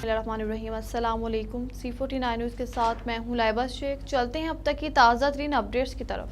अस्सलाम वालेकुम। C49 news के साथ मैं हूं लाइबा शेख। चलते हैं अब तक की ताज़ा तरीन अपडेट्स की तरफ।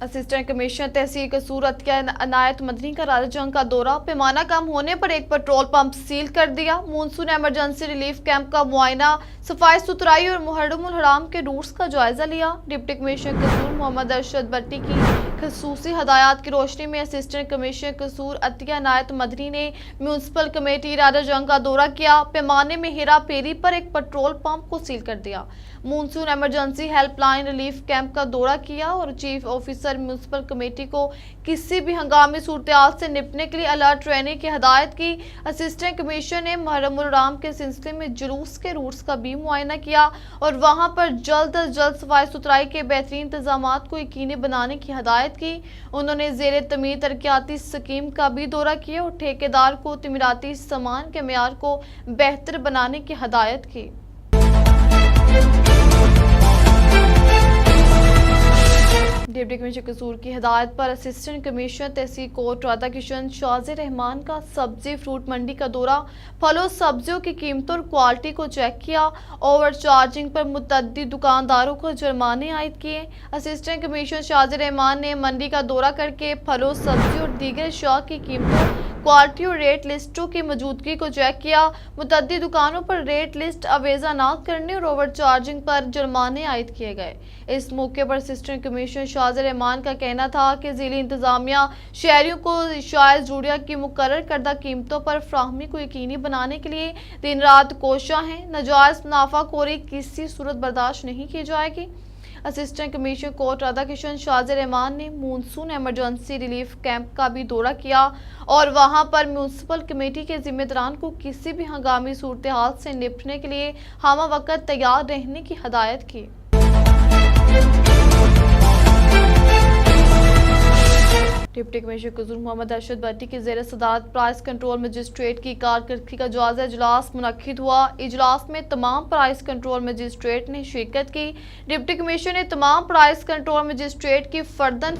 असिस्टेंट कमिश्नर तहसील कसूर अतिया अनायत मदनी का राजा जंग का दौरा। पैमाना कम होने पर एक पेट्रोल पंप सील कर दिया। मानसून इमरजेंसी रिलीफ कैंप का मुआयना, सफाई सुथराई और मुहर्रमुल हराम के रूट्स का जायजा लिया। डिप्टी कमिश्नर कसूर मोहम्मद अरशद भट्टी की खसूसी हदायत की रोशनी में असिस्टेंट कमिश्नर कसूर अतिया अनायत मदनी ने म्यूनसिपल कमेटी राजा जंग का दौरा किया। पैमाने में हेरा फेरी पर एक पेट्रोल पंप को सील कर दिया। Monsoon emergency helpline relief camp का दौरा किया और चीफ ऑफिसर म्यूनसिपल कमेटी को किसी भी हंगामी सूरत से निपटने के लिए अलर्ट रहने की हदायत की। असिस्टेंट कमिश्नर ने मुहर्रमुल हराम के सिलसिले में जुलूस के रूट्स का भी मुआयना किया और वहां पर जल्द अज जल्द सफाई सुथराई के बेहतरीन इंतजाम को यकीनी बनाने की हदायत की। उन्होंने ज़ेरे तमीर तरक्याती स्कीम का भी दौरा किया और ठेकेदार को तमीराती सामान के मेयार को बेहतर बनाने की हदायत की। डिप्टी कमिश्नर कसूर की हिदायत पर असिस्टेंट कमिश्नर तहसील कोट राधा किशन शाज़े रहमान का सब्जी फ्रूट मंडी का दौरा। फलों सब्जियों की कीमतों और क्वालिटी को चेक किया। ओवर चार्जिंग पर मुतअद्दिद दुकानदारों को जुर्माने आयद किए। असिस्टेंट कमिश्नर शाज़े रहमान ने मंडी का दौरा करके फलों सब्जी और दीगर अशिया की कीमतों, क्वालिटी और रेट लिस्टों की मौजूदगी को चेक किया। मुतअद्दिद दुकानों पर रेट लिस्ट अवेजा न करने और ओवर चार्जिंग पर जुर्माने आयद किए गए। इस मौके पर असिस्टेंट कमिश्नर शाज़े रहमान का कहना था कि ज़िली इंतजामिया शहरियों को शायद जूड़िया की मुकर्रर करदा कीमतों पर फ्राहमी को यकीनी बनाने के लिए दिन रात कोशिश है। नाजायज मुनाफाखोरी किसी सूरत बर्दाश्त नहीं की जाएगी। असिस्टेंट कमिश्नर कोट राधा किशन शाज़े रहमान ने मानसून इमरजेंसी रिलीफ कैंप का भी दौरा किया और वहां पर म्यूनसिपल कमेटी के जिम्मेदारान को किसी भी हंगामी सूरत हाल से निपटने के लिए हम वक्त तैयार रहने की हदायत की। डिप्टी कमिश्नर कसूर मोहम्मद अरशद भट्टी की ज़ेर सदारत प्राइस कंट्रोल मजिस्ट्रेट की कारकर्दगी का जायजा इजलास मुनक्किद हुआ। इजलास में तमाम प्राइस कंट्रोल मजिस्ट्रेट ने शिरकत की। डिप्टी कमिश्नर ने तमाम प्राइस कंट्रोल मजिस्ट्रेट की फर्दन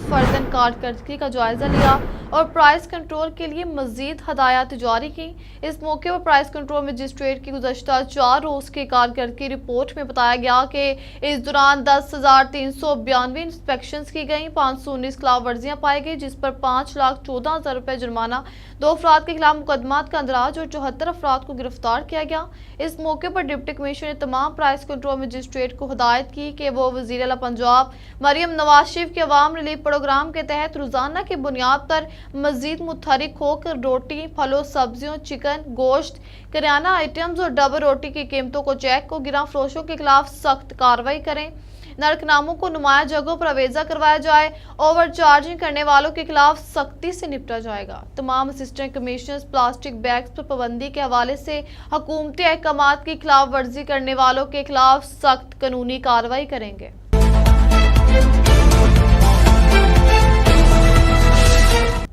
कारकर्दगी का जायजा लिया और प्राइस कंट्रोल के लिए मजीद हदायत जारी की। इस मौके पर प्राइस कंट्रोल मजिस्ट्रेट की गुज़श्ता 4 रोज़ की कारकर्दगी रिपोर्ट में बताया गया कि इस दौरान 10,392 इंस्पेक्शन की गई, 519 खिलाफ वर्जियाँ पाई गई, जिस पर 5,14,000 रुपये जुर्माना, 2 अफराद के खिलाफ मुकदमात का अंदराज और 74 अफराद को गिरफ्तार किया गया। इस मौके पर डिप्टी कमिश्नर ने तमाम प्राइस कंट्रोल मजिस्ट्रेट को हिदायत की कि वो वज़ीर आला पंजाब मरियम नवाज शरीफ के अवाम रिलीफ प्रोग्राम के तहत रोजाना की बुनियाद पर मजीद मुतहरिक होकर रोटी, फलों, सब्जियों, चिकन, गोश्त, करियाना आइटम्स और डबल रोटी की कीमतों को चेक और गिरा फरोशों के खिलाफ सख्त कार्रवाई करें। नरकनामों को नुमाया जगहों पर अवेजा करवाया जाए। ओवर चार्जिंग करने वालों के खिलाफ सख्ती से निपटा जाएगा। तमाम असिस्टेंट कमिश्नर्स प्लास्टिक बैग्स पर पाबंदी के हवाले से हुकूमती अहकामात की खिलाफ वर्जी करने वालों के खिलाफ सख्त कानूनी कार्रवाई करेंगे।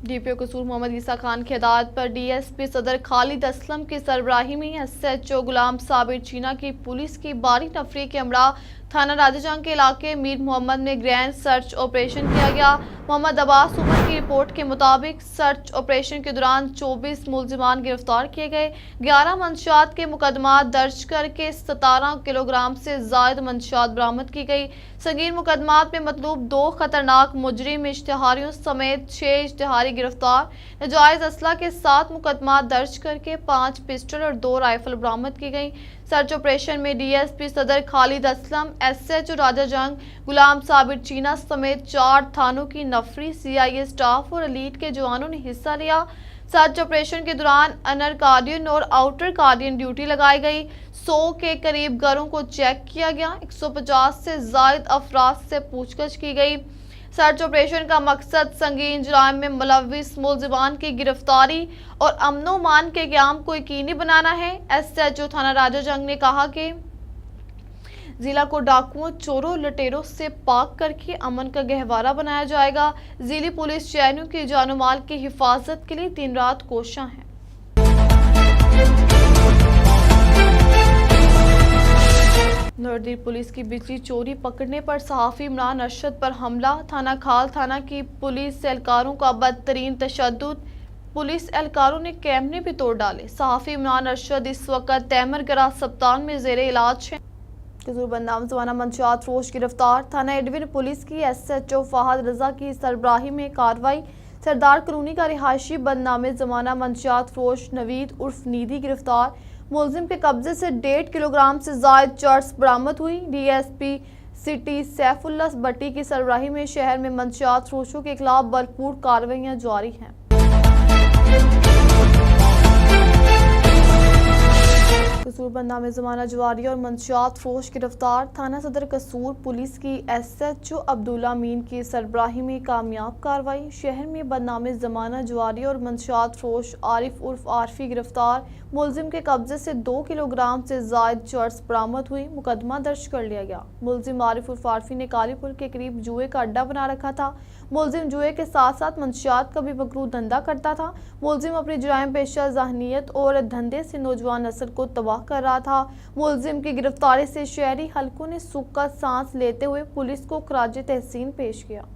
डीपीओ कसूर मोहम्मद ईसा खान की हिदायत पर डीएसपी सदर खालिद असलम की सरबराही में एसएचओ गुलाम साबिर चीना की पुलिस की बारी नफरी के हमरा थाना राजाजंग के इलाके मीर मोहम्मद में ग्रैंड सर्च ऑपरेशन किया गया। मोहम्मद अब्बास उमर की रिपोर्ट के मुताबिक सर्च ऑपरेशन के दौरान 24 मुलजिमान गिरफ्तार किए गए। 11 मंशियात के मुकदमा दर्ज करके 17 किलोग्राम से जायद मंशियात बरामद की गई। संगीन मुकदमात में मतलूब 2 खतरनाक मुजरिम इश्तिहारियों समेत 6 इश्तिहारी गिरफ्तार। नाजायज असला के 7 मुकदमा दर्ज करके 5 पिस्टल और 2 राइफल बरामद की गई। सर्च ऑपरेशन में डीएसपी सदर खालिद असलम, एसएचओ राजा जंग, गुलाम साबिर चीना समेत 4 थानों की नफरी, सीआईए स्टाफ और एलीट के जवानों ने हिस्सा लिया। सर्च ऑपरेशन के दौरान अनर गार्डियन और आउटर गार्डियन ड्यूटी लगाई गई। 100 के करीब घरों को चेक किया गया। 150 से जायद अफराद से पूछताछ की गई। सर्च ऑपरेशन का मकसद संगीन जुराइम में मुलविस मुलजिमान की गिरफ्तारी और अमनो मान के क़याम को यकीनी बनाना है। एसएचओ थाना राजा जंग ने कहा कि जिला को डाकुओं, चोरों, लटेरों से पाक करके अमन का गहवारा बनाया जाएगा। जिली पुलिस शहरियों की जानो माल की हिफाजत के लिए दिन रात कोशिश है। नरदी पुलिस की बिजली चोरी पकड़ने पर सहाफ़ी इमरान अरशद पर हमला। थाना खाल थाना की पुलिस एहलकारों का बदतरीन तशद्दुद। पुलिस एहलकारों ने कैमरे भी तोड़ डाले। सहाफी इमरान अरशद इस वक्त तैमरगरा अस्पताल में जेरे इलाज है। कसूर बदनाम जमाना मंशियात फरोश गिरफ्तार। थाना एडविन पुलिस की SHO फहद रजा की सरबराही में कार्रवाई। सरदार कॉलोनी का रिहायशी बदनामे जमाना मंशियात फरोश नवीद उर्फ नीदी गिरफ्तार। मुलजिम के कब्जे से 1.5 किलोग्राम से जायद चर्स बरामद हुई। DSP सिटी सैफुल्ला भट्टी की सरबराही में शहर में मंशियात फरोशों के खिलाफ भरपूर कार्रवाइयां जारी हैं। कसूर बदनामे जमाना जवारी और मंशियात फरोश गिरफ्तार। थाना सदर कसूर पुलिस की SHO अब्दुल्ला अमीन की सरबराही में कामयाब कार्रवाई। शहर में बदनामे जमाना जवारी और मंशियात फरोश आरिफ उर्फ आरफी गिरफ्तार। मुलजिम के कब्जे से 2 किलोग्राम से जायद चर्स बरामद हुई। मुकदमा दर्ज कर लिया गया। मुलजिम आरिफ उर्फ आरफी ने कालीपुर के करीब जुए का अड्डा बना रखा था। मुलजिम जुए के साथ साथ मंशियात का भी मकरूह धंधा करता था। मुलजिम अपनी जुराइम पेशा ज़हनियत और धंधे से नौजवान नस्ल को तबाह कर रहा था। मुलजिम की गिरफ्तारी से शहरी हलकों ने सुख का सांस लेते हुए पुलिस को खराज तहसीन पेश किया।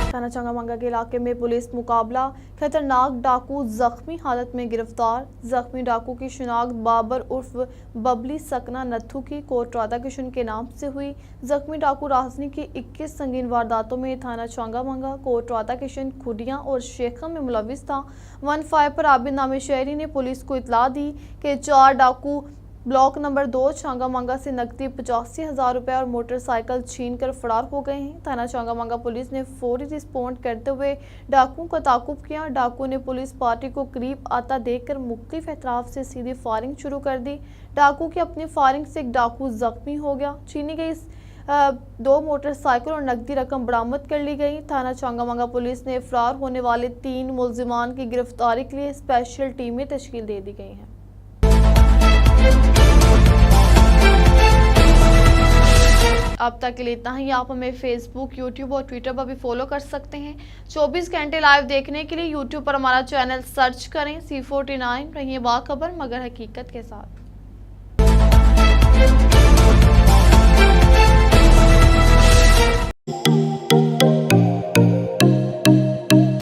थाना चंगामंगा के इलाके में पुलिस मुकाबला। खतरनाक डाकू जख्मी हालत में गिरफ्तार। जख्मी डाकू की शिनाख्त बाबर उर्फ बबली सकना नथू की कोट राधा किशन के नाम से हुई। जख्मी डाकू राजनी की 21 संगीन वारदातों में थाना चंगामंगा, कोट राधा किशन, खुडियां और शेखा में मुलविस था। 15 पर आबिद नामी शहरी ने पुलिस को इतला दी कि 4 डाकू ब्लॉक नंबर 2 चंगामंगा से नकदी 85,000 रुपये और मोटरसाइकिल छीन कर फरार हो गए हैं। थाना चंगामंगा पुलिस ने फौरी रिस्पॉन्ड करते हुए डाकुओं का ताकुब किया। डाकुओं ने पुलिस पार्टी को करीब आता देखकर मुख्तलिफ अतराफ से सीधी फायरिंग शुरू कर दी। डाकू की अपनी फायरिंग से एक डाकू जख्मी हो गया। छीनी गई 2 मोटरसाइकिल और नकदी रकम बरामद कर ली गई। थाना चंगामंगा पुलिस ने फरार होने वाले 3 मुलजिमान की गिरफ्तारी के लिए स्पेशल टीमें तश्कील दे दी गई हैं। अब तक के लिए इतना ही। आप हमें फेसबुक, YouTube और ट्विटर पर भी फॉलो कर सकते हैं। 24 घंटे लाइव देखने के लिए YouTube पर हमारा चैनल सर्च करें C49। रहिए बाखबर मगर हकीकत के साथ।